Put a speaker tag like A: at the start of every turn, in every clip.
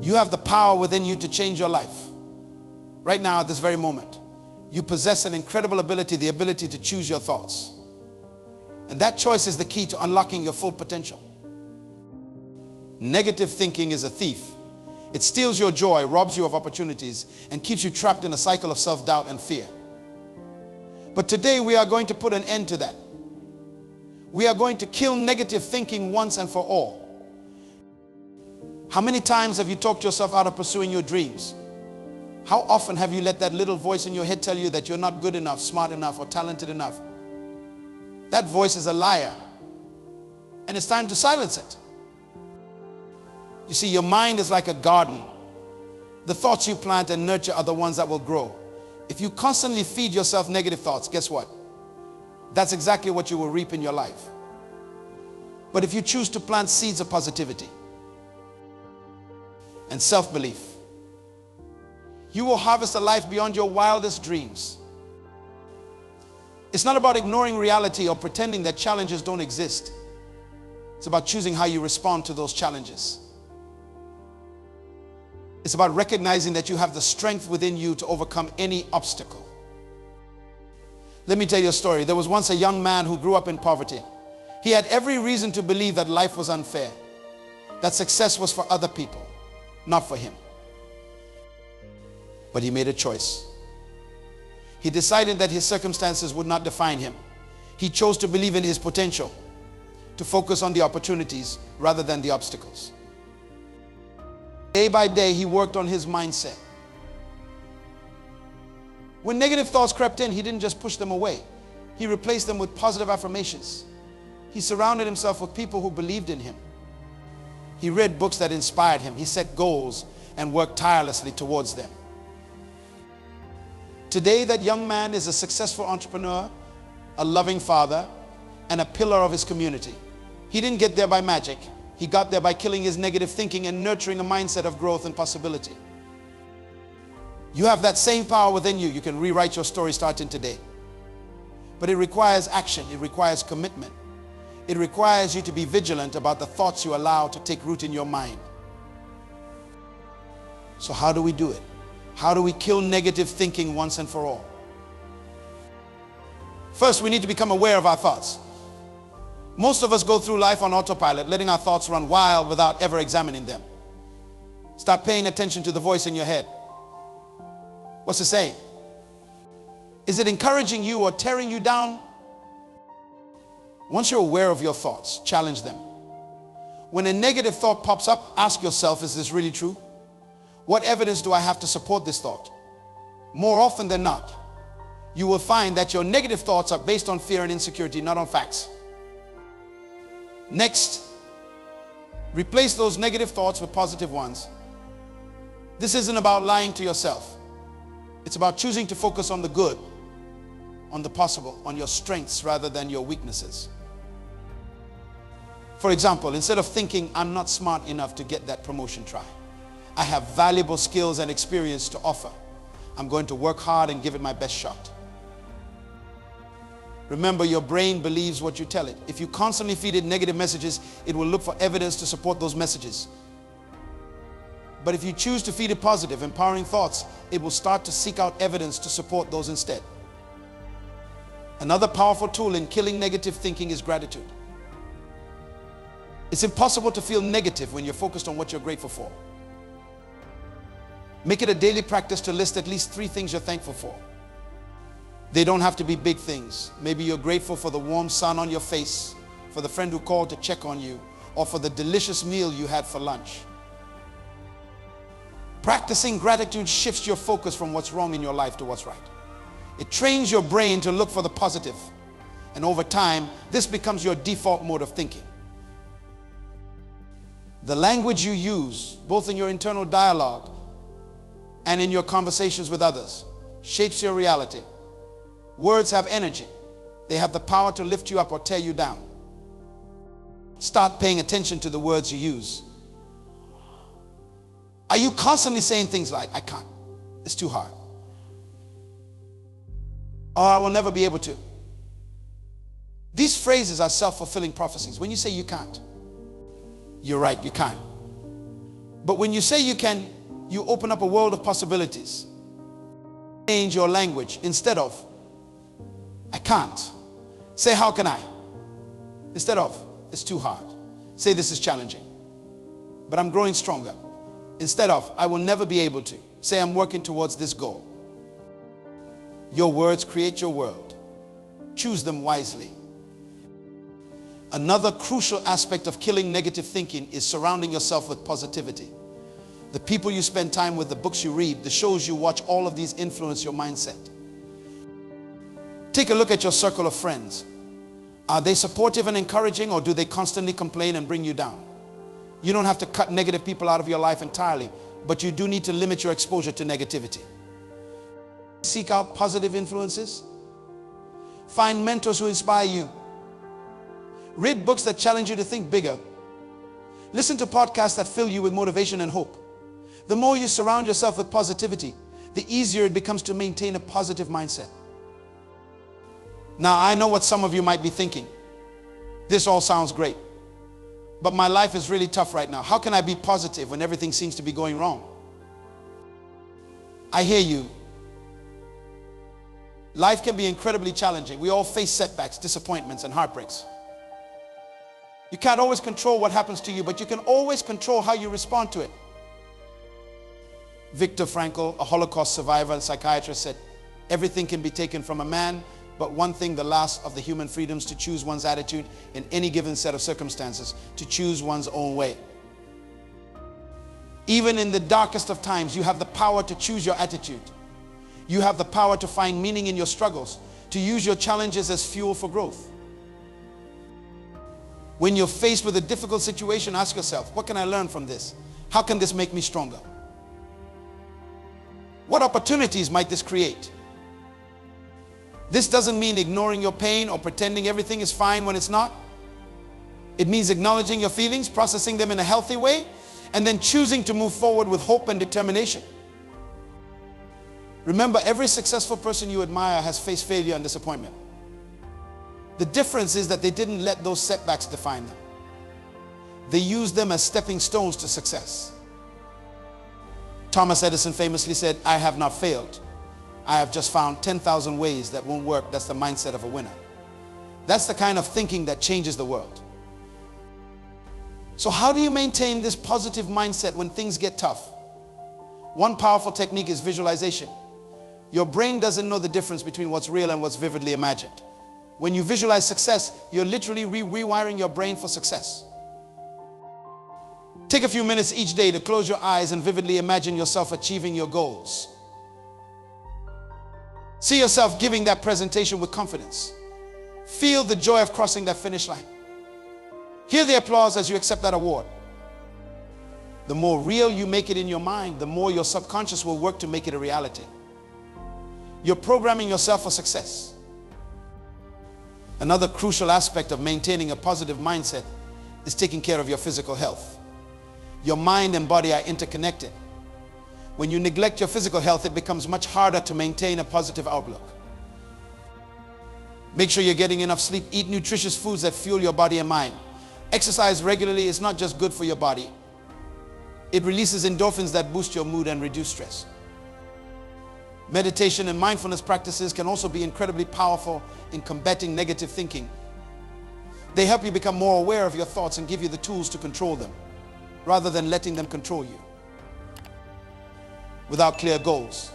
A: You have the power within you to change your life. Right now, at this very moment, you possess an incredible ability, the ability to choose your thoughts. And that choice is the key to unlocking your full potential. Negative thinking is a thief. It steals your joy, robs you of opportunities, and keeps you trapped in a cycle of self-doubt and fear. But today we are going to put an end to that. We are going to kill negative thinking once and for all. How many times have you talked yourself out of pursuing your dreams? How often have you let that little voice in your head tell you that you're not good enough, smart enough, or talented enough? That voice is a liar. And it's time to silence it. You see, your mind is like a garden. The thoughts you plant and nurture are the ones that will grow. If you constantly feed yourself negative thoughts, guess what? That's exactly what you will reap in your life. But if you choose to plant seeds of positivity and self-belief, you will harvest a life beyond your wildest dreams. It's not about ignoring reality or pretending that challenges don't exist. It's about choosing how you respond to those challenges. It's about recognizing that you have the strength within you to overcome any obstacle. Let me tell you a story. There was once a young man who grew up in poverty. He had every reason to believe that life was unfair, that success was for other people, not for him. But he made a choice. He decided that his circumstances would not define him. He chose to believe in his potential, to focus on the opportunities rather than the obstacles. Day by day, he worked on his mindset. When negative thoughts crept in, he didn't just push them away. He replaced them with positive affirmations. He surrounded himself with people who believed in him. He read books that inspired him. He set goals and worked tirelessly towards them. Today, that young man is a successful entrepreneur, a loving father, and a pillar of his community. He didn't get there by magic. He got there by killing his negative thinking and nurturing a mindset of growth and possibility. You have that same power within you. You can rewrite your story starting today. But it requires action. It requires commitment. It requires you to be vigilant about the thoughts you allow to take root in your mind. So how do we do it? How do we kill negative thinking once and for all? First, we need to become aware of our thoughts. Most of us go through life on autopilot, letting our thoughts run wild without ever examining them. Start paying attention to the voice in your head. What's it saying? Is it encouraging you or tearing you down? Once you're aware of your thoughts, challenge them. When a negative thought pops up, ask yourself, is this really true? What evidence do I have to support this thought? More often than not, you will find that your negative thoughts are based on fear and insecurity, not on facts. Next, replace those negative thoughts with positive ones. This isn't about lying to yourself. It's about choosing to focus on the good, on the possible, on your strengths rather than your weaknesses. For example, instead of thinking, I'm not smart enough to get that promotion, try, I have valuable skills and experience to offer. I'm going to work hard and give it my best shot. Remember, your brain believes what you tell it. If you constantly feed it negative messages, it will look for evidence to support those messages. But if you choose to feed it positive, empowering thoughts, it will start to seek out evidence to support those instead. Another powerful tool in killing negative thinking is gratitude. It's impossible to feel negative when you're focused on what you're grateful for. Make it a daily practice to list at least 3 things you're thankful for. They don't have to be big things. Maybe you're grateful for the warm sun on your face, for the friend who called to check on you, or for the delicious meal you had for lunch. Practicing gratitude shifts your focus from what's wrong in your life to what's right. It trains your brain to look for the positive. And over time, this becomes your default mode of thinking. The language you use, both in your internal dialogue and in your conversations with others, shapes your reality. Words have energy. They have the power to lift you up or tear you down. Start paying attention to the words you use. Are you constantly saying things like, I can't, it's too hard, or I will never be able to? These phrases are self-fulfilling prophecies. When you say you can't, you're right, you can't. But when you say you can, you open up a world of possibilities. Change your language. Instead of, I can't. Say, how can I? Instead of, it's too hard. Say, this is challenging, but I'm growing stronger. Instead of, I will never be able to. Say, I'm working towards this goal. Your words create your world. Choose them wisely. Another crucial aspect of killing negative thinking is surrounding yourself with positivity. The people you spend time with, the books you read, the shows you watch, all of these influence your mindset. Take a look at your circle of friends. Are they supportive and encouraging, or do they constantly complain and bring you down? You don't have to cut negative people out of your life entirely, but you do need to limit your exposure to negativity. Seek out positive influences. Find mentors who inspire you. Read books that challenge you to think bigger. Listen to podcasts that fill you with motivation and hope. The more you surround yourself with positivity, the easier it becomes to maintain a positive mindset. Now, I know what some of you might be thinking. This all sounds great, but my life is really tough right now. How can I be positive when everything seems to be going wrong? I hear you. Life can be incredibly challenging. We all face setbacks, disappointments, and heartbreaks. You can't always control what happens to you, but you can always control how you respond to it. Viktor Frankl, a Holocaust survivor and psychiatrist, said, everything can be taken from a man, but one thing, the last of the human freedoms, to choose one's attitude in any given set of circumstances, to choose one's own way. Even in the darkest of times, you have the power to choose your attitude. You have the power to find meaning in your struggles, to use your challenges as fuel for growth. When you're faced with a difficult situation, ask yourself, what can I learn from this? How can this make me stronger? What opportunities might this create? This doesn't mean ignoring your pain or pretending everything is fine when it's not. It means acknowledging your feelings, processing them in a healthy way, and then choosing to move forward with hope and determination. Remember, every successful person you admire has faced failure and disappointment. The difference is that they didn't let those setbacks define them. They used them as stepping stones to success. Thomas Edison famously said, I have not failed. I have just found 10,000 ways that won't work. That's the mindset of a winner. That's the kind of thinking that changes the world. So how do you maintain this positive mindset when things get tough? One powerful technique is visualization. Your brain doesn't know the difference between what's real and what's vividly imagined. When you visualize success, you're literally rewiring your brain for success. Take a few minutes each day to close your eyes and vividly imagine yourself achieving your goals. See yourself giving that presentation with confidence. Feel the joy of crossing that finish line. Hear the applause as you accept that award. The more real you make it in your mind, the more your subconscious will work to make it a reality. You're programming yourself for success. Another crucial aspect of maintaining a positive mindset is taking care of your physical health. Your mind and body are interconnected. When you neglect your physical health, it becomes much harder to maintain a positive outlook. Make sure you're getting enough sleep. Eat nutritious foods that fuel your body and mind. Exercise regularly is not just good for your body. It releases endorphins that boost your mood and reduce stress. Meditation and mindfulness practices can also be incredibly powerful in combating negative thinking. They help you become more aware of your thoughts and give you the tools to control them, rather than letting them control you. Without clear goals,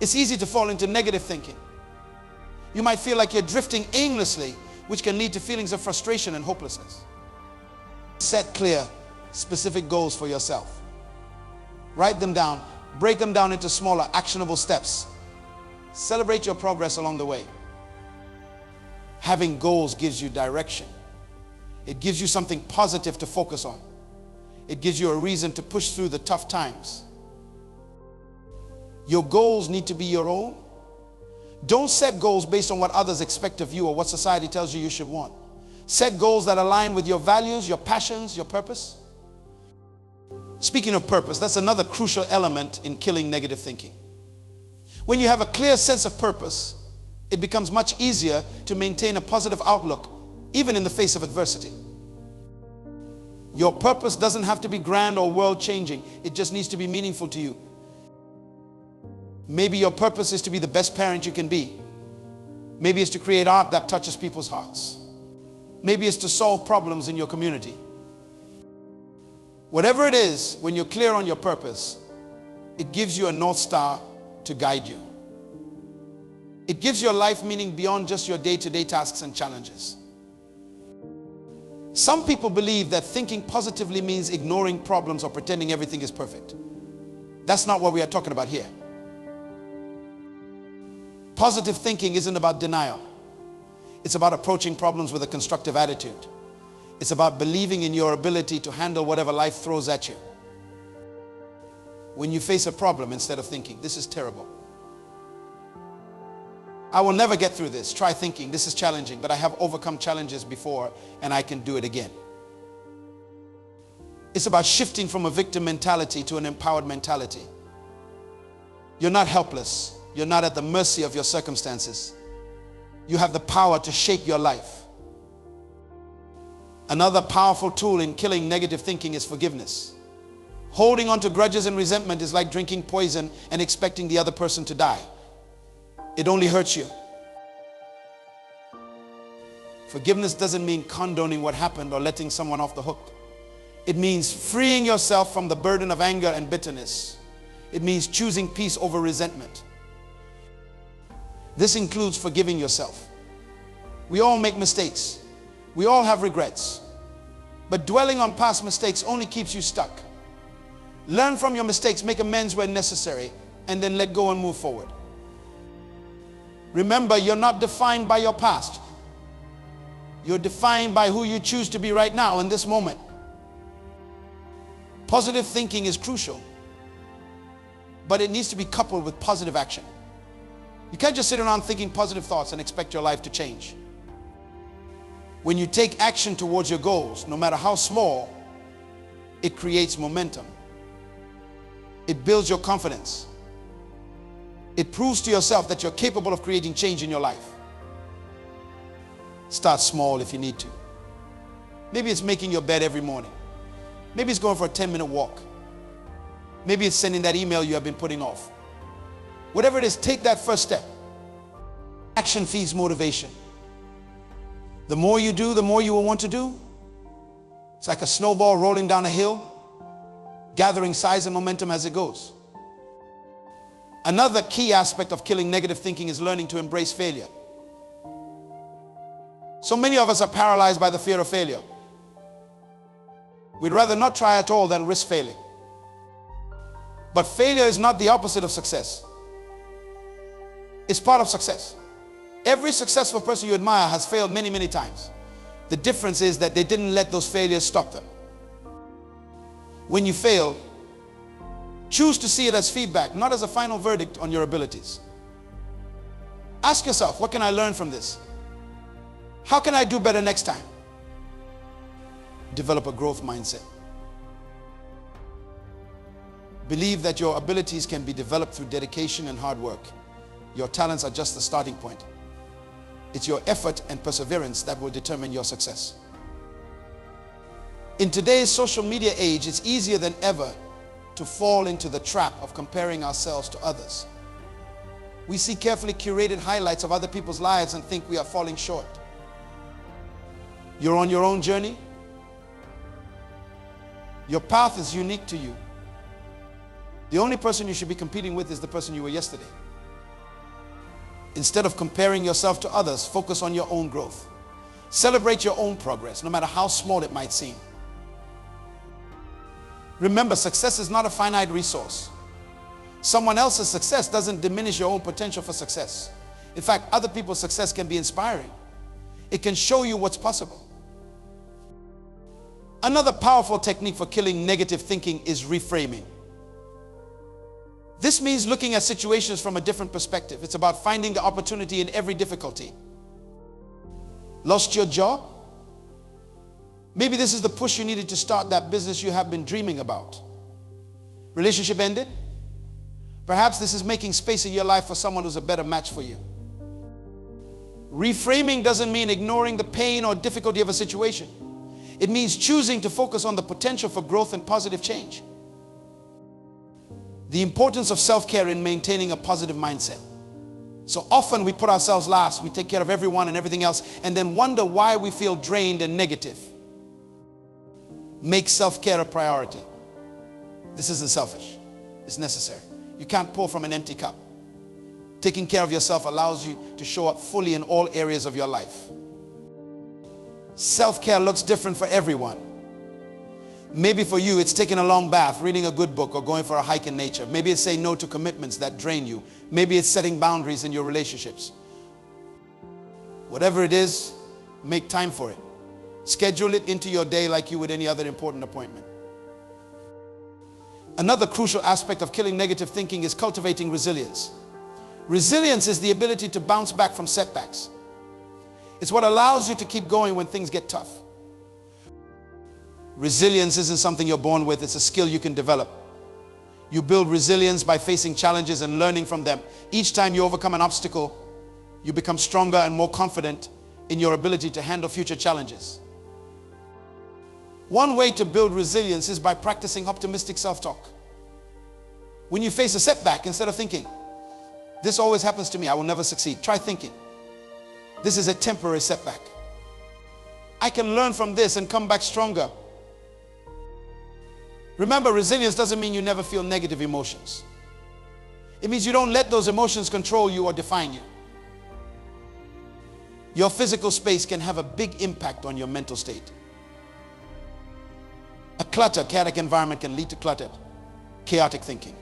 A: it's easy to fall into negative thinking. You might feel like you're drifting aimlessly, which can lead to feelings of frustration and hopelessness. Set clear, specific goals for yourself. Write them down. Break them down into smaller, actionable steps. Celebrate your progress along the way. Having goals gives you direction. It gives you something positive to focus on. It gives you a reason to push through the tough times. Your goals need to be your own. Don't set goals based on what others expect of you or what society tells you you should want. Set goals that align with your values, your passions, your purpose. Speaking of purpose, that's another crucial element in killing negative thinking. When you have a clear sense of purpose, it becomes much easier to maintain a positive outlook, even in the face of adversity. Your purpose doesn't have to be grand or world-changing. It just needs to be meaningful to you. Maybe your purpose is to be the best parent you can be. Maybe it's to create art that touches people's hearts. Maybe it's to solve problems in your community. Whatever it is, when you're clear on your purpose, it gives you a North Star to guide you. It gives your life meaning beyond just your day-to-day tasks and challenges. Some people believe that thinking positively means ignoring problems or pretending everything is perfect. That's not what we are talking about here. Positive thinking isn't about denial. It's about approaching problems with a constructive attitude. It's about believing in your ability to handle whatever life throws at you. When you face a problem, instead of thinking, this is terrible, I will never get through this. Try thinking, this is challenging, but I have overcome challenges before and I can do it again. It's about shifting from a victim mentality to an empowered mentality. You're not helpless. You're not at the mercy of your circumstances. You have the power to shake your life. Another powerful tool in killing negative thinking is forgiveness. Holding on to grudges and resentment is like drinking poison and expecting the other person to die. It only hurts you. Forgiveness doesn't mean condoning what happened or letting someone off the hook. It means freeing yourself from the burden of anger and bitterness. It means choosing peace over resentment. This includes forgiving yourself. We all make mistakes. We all have regrets. But dwelling on past mistakes only keeps you stuck. Learn from your mistakes, make amends where necessary, and then let go and move forward. Remember, you're not defined by your past. You're defined by who you choose to be right now in this moment. Positive thinking is crucial, but it needs to be coupled with positive action. You can't just sit around thinking positive thoughts and expect your life to change. When you take action towards your goals, no matter how small, it creates momentum. It builds your confidence. It proves to yourself that you're capable of creating change in your life. Start small if you need to. Maybe it's making your bed every morning. Maybe it's going for a 10-minute walk. Maybe it's sending that email you have been putting off. Whatever it is, take that first step. Action feeds motivation. The more you do, the more you will want to do. It's like a snowball rolling down a hill, gathering size and momentum as it goes. Another key aspect of killing negative thinking is learning to embrace failure. So many of us are paralyzed by the fear of failure. We'd rather not try at all than risk failing. But failure is not the opposite of success. It's part of success. Every successful person you admire has failed many, many times. The difference is that they didn't let those failures stop them. When you fail, choose to see it as feedback, not as a final verdict on your abilities. Ask yourself, what can I learn from this? How can I do better next time? Develop a growth mindset. Believe that your abilities can be developed through dedication and hard work. Your talents are just the starting point. It's your effort and perseverance that will determine your success. In today's social media age, it's easier than ever to fall into the trap of comparing ourselves to others. We see carefully curated highlights of other people's lives and think we are falling short. You're on your own journey. Your path is unique to you. The only person you should be competing with is the person you were yesterday. Instead of comparing yourself to others, focus on your own growth. Celebrate your own progress, no matter how small it might seem. Remember, success is not a finite resource. Someone else's success doesn't diminish your own potential for success. In fact, other people's success can be inspiring. It can show you what's possible. Another powerful technique for killing negative thinking is reframing. This means looking at situations from a different perspective. It's about finding the opportunity in every difficulty. Lost your job? Maybe this is the push you needed to start that business you have been dreaming about. Relationship ended? Perhaps this is making space in your life for someone who's a better match for you. Reframing doesn't mean ignoring the pain or difficulty of a situation. It means choosing to focus on the potential for growth and positive change. The importance of self-care in maintaining a positive mindset. So often we put ourselves last, we take care of everyone and everything else, and then wonder why we feel drained and negative. Make self-care a priority. This isn't selfish. It's necessary. You can't pour from an empty cup. Taking care of yourself allows you to show up fully in all areas of your life. Self-care looks different for everyone. Maybe for you, it's taking a long bath, reading a good book, or going for a hike in nature. Maybe it's saying no to commitments that drain you. Maybe it's setting boundaries in your relationships. Whatever it is, make time for it. Schedule it into your day like you would any other important appointment. Another crucial aspect of killing negative thinking is cultivating resilience. Resilience is the ability to bounce back from setbacks. It's what allows you to keep going when things get tough. Resilience isn't something you're born with, it's a skill you can develop. You build resilience by facing challenges and learning from them. Each time you overcome an obstacle, you become stronger and more confident in your ability to handle future challenges. One way to build resilience is by practicing optimistic self-talk. When you face a setback, instead of thinking, this always happens to me, I will never succeed, try thinking, this is a temporary setback. I can learn from this and come back stronger. Remember, resilience doesn't mean you never feel negative emotions. It means you don't let those emotions control you or define you. Your physical space can have a big impact on your mental state. A chaotic environment can lead to chaotic thinking.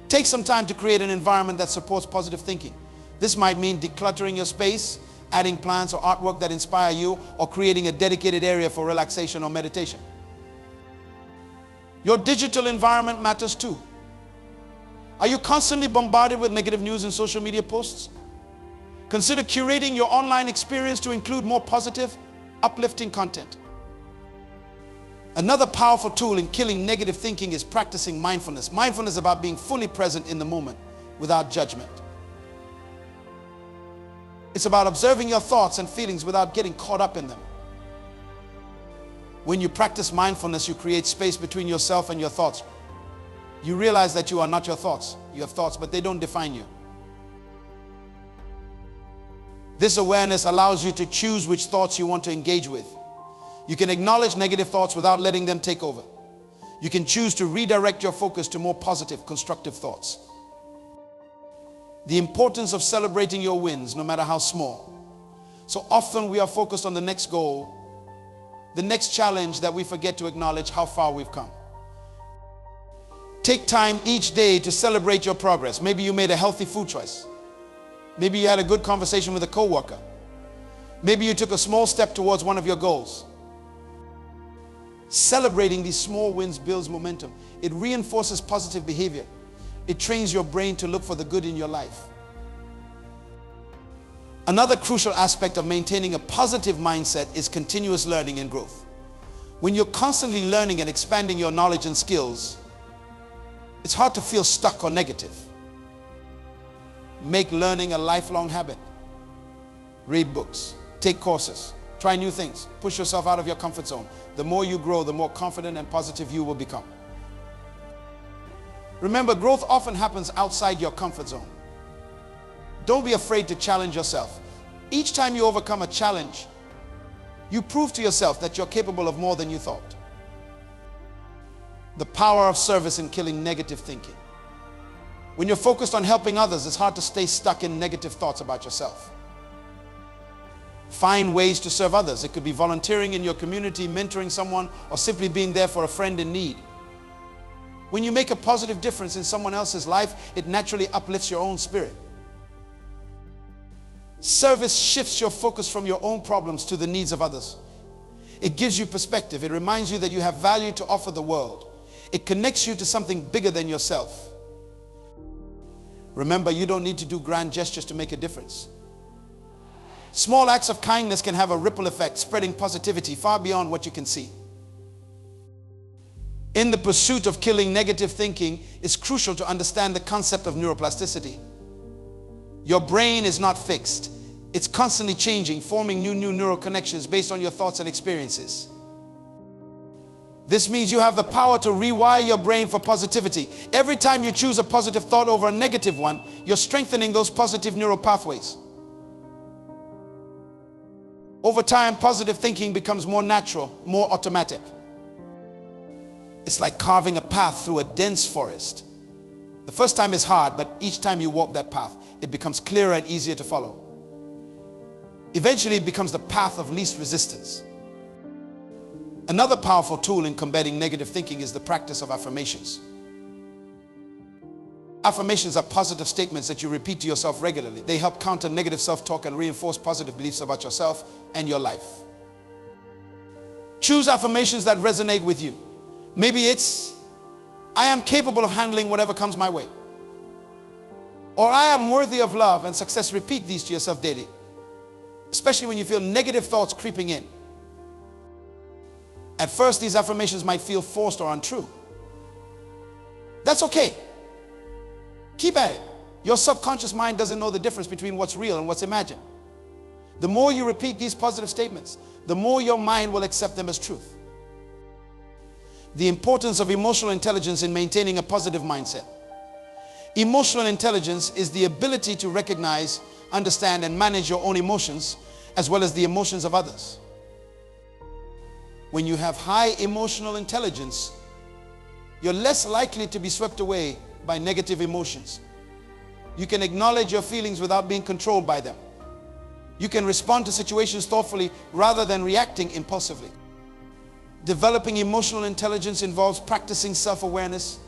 A: Take some time to create an environment that supports positive thinking. This might mean decluttering your space, adding plants or artwork that inspire you, or creating a dedicated area for relaxation or meditation. Your digital environment matters too. Are you constantly bombarded with negative news and social media posts? Consider curating your online experience to include more positive, uplifting content. Another powerful tool in killing negative thinking is practicing mindfulness. Mindfulness is about being fully present in the moment without judgment. It's about observing your thoughts and feelings without getting caught up in them. When you practice mindfulness, you create space between yourself and your thoughts. You realize that you are not your thoughts. You have thoughts, but they don't define you. This awareness allows you to choose which thoughts you want to engage with. You can acknowledge negative thoughts without letting them take over. You can choose to redirect your focus to more positive, constructive thoughts. The importance of celebrating your wins, no matter how small. So often we are focused on the next goal, the next challenge, that we forget to acknowledge how far we've come. Take time each day to celebrate your progress. Maybe you made a healthy food choice. Maybe you had a good conversation with a coworker. Maybe you took a small step towards one of your goals. Celebrating these small wins builds momentum. It reinforces positive behavior. It trains your brain to look for the good in your life. Another crucial aspect of maintaining a positive mindset is continuous learning and growth. When you're constantly learning and expanding your knowledge and skills, it's hard to feel stuck or negative. Make learning a lifelong habit. Read books, take courses, try new things, push yourself out of your comfort zone. The more you grow, the more confident and positive you will become. Remember, growth often happens outside your comfort zone. Don't be afraid to challenge yourself. Each time you overcome a challenge, you prove to yourself that you're capable of more than you thought. The power of service in killing negative thinking. When you're focused on helping others, it's hard to stay stuck in negative thoughts about yourself. Find ways to serve others. It could be volunteering in your community, mentoring someone, or simply being there for a friend in need. When you make a positive difference in someone else's life, it naturally uplifts your own spirit. Service shifts your focus from your own problems to the needs of others. It gives you perspective. It reminds you that you have value to offer the world. It connects you to something bigger than yourself. Remember, you don't need to do grand gestures to make a difference. Small acts of kindness can have a ripple effect, spreading positivity far beyond what you can see. In the pursuit of killing negative thinking, it's crucial to understand the concept of neuroplasticity. Your brain is not fixed. It's constantly changing, forming new neural connections based on your thoughts and experiences. This means you have the power to rewire your brain for positivity. Every time you choose a positive thought over a negative one, you're strengthening those positive neural pathways. Over time, positive thinking becomes more natural, more automatic. It's like carving a path through a dense forest. The first time is hard, but each time you walk that path, it becomes clearer and easier to follow. Eventually, it becomes the path of least resistance. Another powerful tool in combating negative thinking is the practice of affirmations. Affirmations are positive statements that you repeat to yourself regularly. They help counter negative self-talk and reinforce positive beliefs about yourself and your life. Choose affirmations that resonate with you. Maybe it's, I am capable of handling whatever comes my way. Or I am worthy of love and success. Repeat these to yourself daily, especially when you feel negative thoughts creeping in. At first, these affirmations might feel forced or untrue. That's okay. Keep at it. Your subconscious mind doesn't know the difference between what's real and what's imagined. The more you repeat these positive statements, the more your mind will accept them as truth. The importance of emotional intelligence in maintaining a positive mindset. Emotional intelligence is the ability to recognize, understand, and manage your own emotions as well as the emotions of others. When you have high emotional intelligence, you're less likely to be swept away by negative emotions. You can acknowledge your feelings without being controlled by them. You can respond to situations thoughtfully rather than reacting impulsively. Developing emotional intelligence involves practicing self-awareness.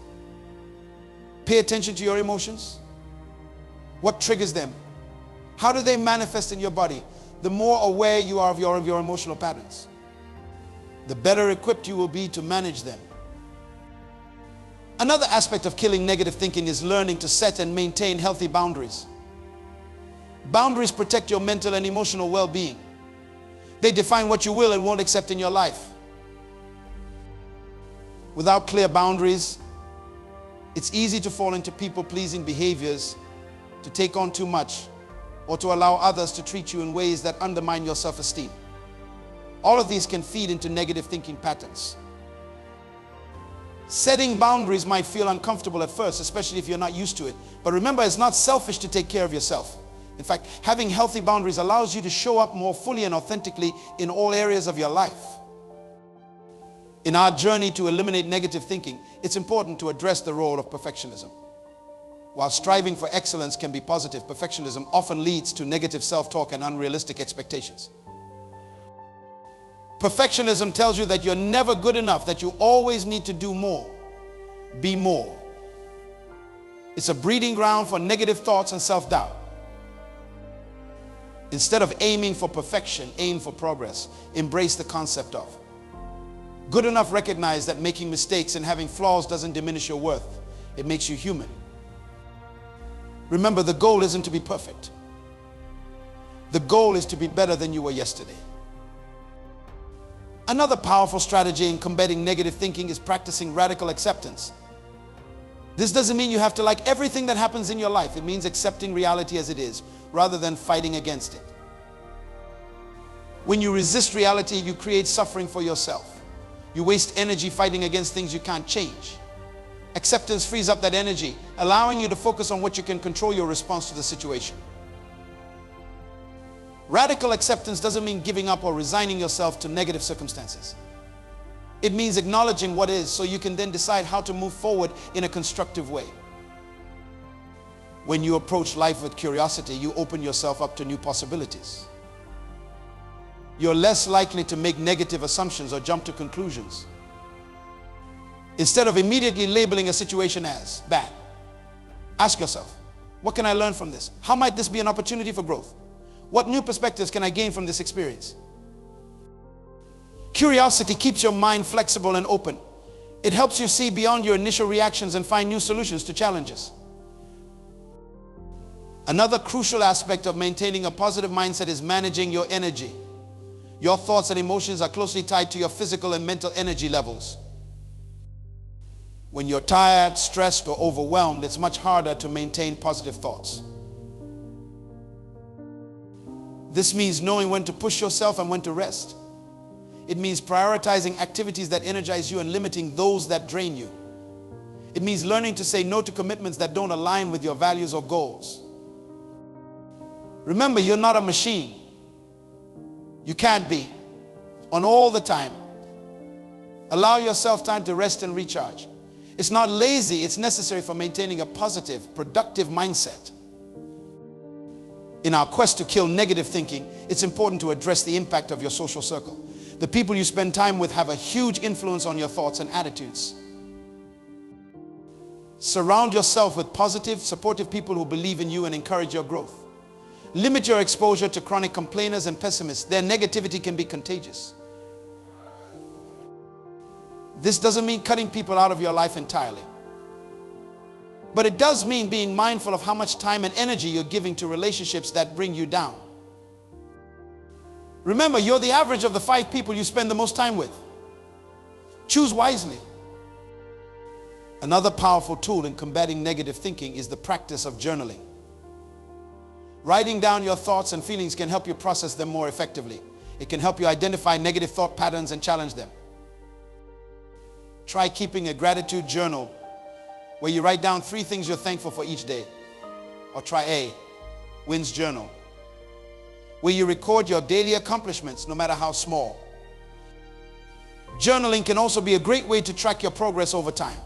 A: Pay attention to your emotions. What triggers them? How do they manifest in your body? The more aware you are of your emotional patterns, the better equipped you will be to manage them. Another aspect of killing negative thinking is learning to set and maintain healthy boundaries. Boundaries protect your mental and emotional well-being. They define what you will and won't accept in your life. Without clear boundaries, it's easy to fall into people-pleasing behaviors, to take on too much, or to allow others to treat you in ways that undermine your self-esteem. All of these can feed into negative thinking patterns. Setting boundaries might feel uncomfortable at first, especially if you're not used to it. But remember, it's not selfish to take care of yourself. In fact, having healthy boundaries allows you to show up more fully and authentically in all areas of your life. In our journey to eliminate negative thinking, it's important to address the role of perfectionism. While striving for excellence can be positive, perfectionism often leads to negative self-talk and unrealistic expectations. Perfectionism tells you that you're never good enough, that you always need to do more, be more. It's a breeding ground for negative thoughts and self-doubt. Instead of aiming for perfection, aim for progress. Embrace the concept of good enough. Recognize that making mistakes and having flaws doesn't diminish your worth. It makes you human. Remember, the goal isn't to be perfect. The goal is to be better than you were yesterday. Another powerful strategy in combating negative thinking is practicing radical acceptance. This doesn't mean you have to like everything that happens in your life. It means accepting reality as it is, rather than fighting against it. When you resist reality, you create suffering for yourself. You waste energy fighting against things you can't change. Acceptance frees up that energy, allowing you to focus on what you can control, your response to the situation. Radical acceptance doesn't mean giving up or resigning yourself to negative circumstances. It means acknowledging what is so you can then decide how to move forward in a constructive way. When you approach life with curiosity, you open yourself up to new possibilities. You're less likely to make negative assumptions or jump to conclusions. Instead of immediately labeling a situation as bad, ask yourself, what can I learn from this? How might this be an opportunity for growth? What new perspectives can I gain from this experience? Curiosity keeps your mind flexible and open. It helps you see beyond your initial reactions and find new solutions to challenges. Another crucial aspect of maintaining a positive mindset is managing your energy. Your thoughts and emotions are closely tied to your physical and mental energy levels. When you're tired, stressed, or overwhelmed, it's much harder to maintain positive thoughts. This means knowing when to push yourself and when to rest. It means prioritizing activities that energize you and limiting those that drain you. It means learning to say no to commitments that don't align with your values or goals. Remember, you're not a machine. You can't be on all the time. Allow yourself time to rest and recharge. It's not lazy, it's necessary for maintaining a positive, productive mindset. In our quest to kill negative thinking, it's important to address the impact of your social circle. The people you spend time with have a huge influence on your thoughts and attitudes. Surround yourself with positive, supportive people who believe in you and encourage your growth. Limit your exposure to chronic complainers and pessimists. Their negativity can be contagious. This doesn't mean cutting people out of your life entirely. But it does mean being mindful of how much time and energy you're giving to relationships that bring you down. Remember, you're the average of the 5 people you spend the most time with. Choose wisely. Another powerful tool in combating negative thinking is the practice of journaling. Writing down your thoughts and feelings can help you process them more effectively. It can help you identify negative thought patterns and challenge them. Try keeping a gratitude journal where you write down 3 things you're thankful for each day. Or try Wynn's Journal, where you record your daily accomplishments, no matter how small. Journaling can also be a great way to track your progress over time.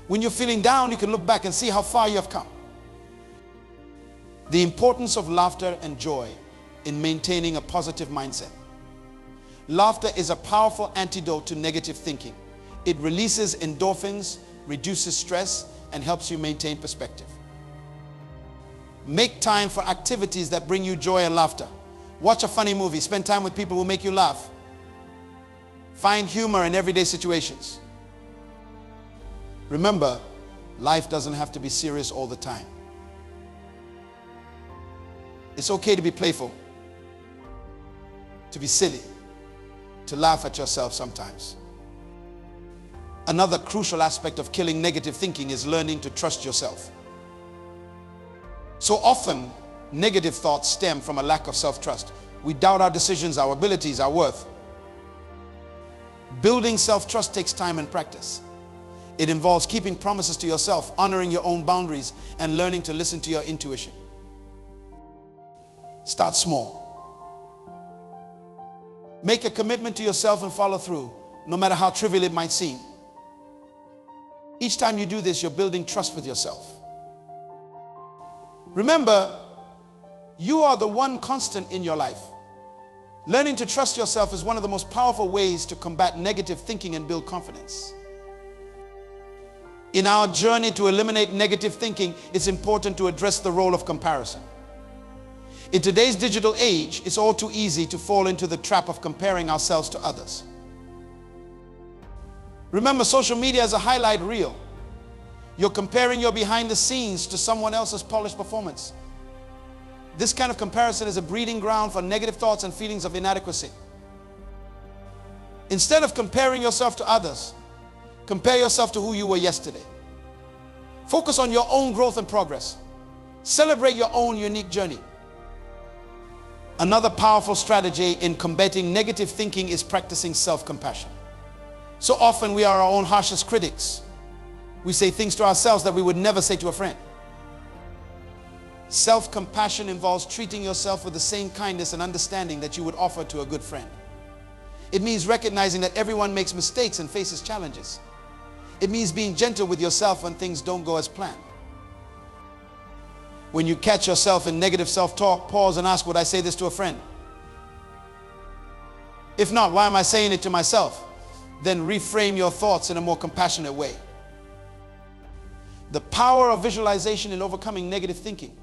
A: When you're feeling down, you can look back and see how far you have come. The importance of laughter and joy in maintaining a positive mindset. Laughter is a powerful antidote to negative thinking. It releases endorphins, reduces stress, and helps you maintain perspective. Make time for activities that bring you joy and laughter. Watch a funny movie. Spend time with people who make you laugh. Find humor in everyday situations. Remember, life doesn't have to be serious all the time. It's okay to be playful, to be silly, to laugh at yourself sometimes. Another crucial aspect of killing negative thinking is learning to trust yourself. So often, negative thoughts stem from a lack of self-trust. We doubt our decisions, our abilities, our worth. Building self-trust takes time and practice. It involves keeping promises to yourself, honoring your own boundaries, and learning to listen to your intuition. Start small. Make a commitment to yourself and follow through, no matter how trivial it might seem. Each time you do this, you're building trust with yourself. Remember, you are the one constant in your life. Learning to trust yourself is one of the most powerful ways to combat negative thinking and build confidence. In our journey to eliminate negative thinking, it's important to address the role of comparison. In today's digital age, it's all too easy to fall into the trap of comparing ourselves to others. Remember, social media is a highlight reel. You're comparing your behind the scenes to someone else's polished performance. This kind of comparison is a breeding ground for negative thoughts and feelings of inadequacy. Instead of comparing yourself to others, compare yourself to who you were yesterday. Focus on your own growth and progress. Celebrate your own unique journey. Another powerful strategy in combating negative thinking is practicing self-compassion. So often we are our own harshest critics. We say things to ourselves that we would never say to a friend. Self-compassion involves treating yourself with the same kindness and understanding that you would offer to a good friend. It means recognizing that everyone makes mistakes and faces challenges. It means being gentle with yourself when things don't go as planned. When you catch yourself in negative self-talk, pause and ask, would I say this to a friend? If not, why am I saying it to myself? Then reframe your thoughts in a more compassionate way. The power of visualization in overcoming negative thinking.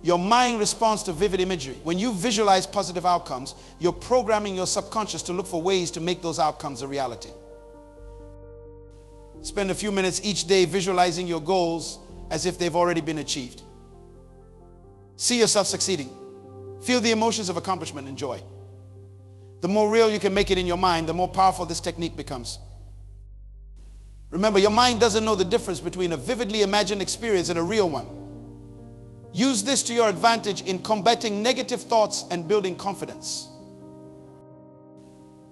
A: Your mind responds to vivid imagery. When you visualize positive outcomes, you're programming your subconscious to look for ways to make those outcomes a reality. Spend a few minutes each day visualizing your goals as if they've already been achieved. See yourself succeeding. Feel the emotions of accomplishment and joy. The more real you can make it in your mind, the more powerful this technique becomes. Remember, your mind doesn't know the difference between a vividly imagined experience and a real one. Use this to your advantage in combating negative thoughts and building confidence.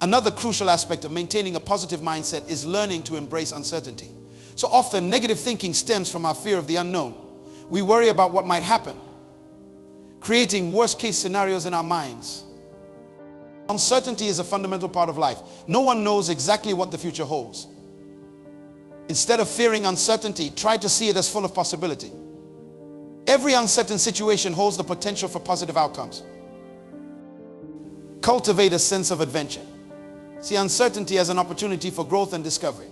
A: Another crucial aspect of maintaining a positive mindset is learning to embrace uncertainty. So often, negative thinking stems from our fear of the unknown. We worry about what might happen, creating worst-case scenarios in our minds. Uncertainty is a fundamental part of life. No one knows exactly what the future holds. Instead of fearing uncertainty, try to see it as full of possibility. Every uncertain situation holds the potential for positive outcomes. Cultivate a sense of adventure. See uncertainty as an opportunity for growth and discovery.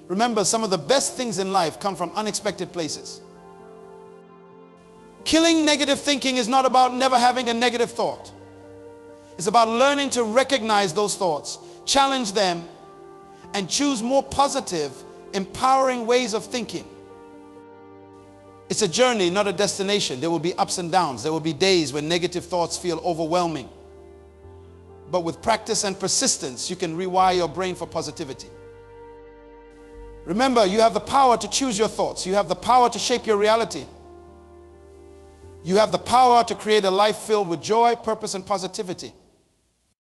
A: Remember, some of the best things in life come from unexpected places. Killing negative thinking is not about never having a negative thought. It's about learning to recognize those thoughts, challenge them, and choose more positive, empowering ways of thinking. It's a journey, not a destination. There will be ups and downs. There will be days when negative thoughts feel overwhelming. But with practice and persistence, you can rewire your brain for positivity. Remember, you have the power to choose your thoughts. You have the power to shape your reality. You have the power to create a life filled with joy, purpose, and positivity.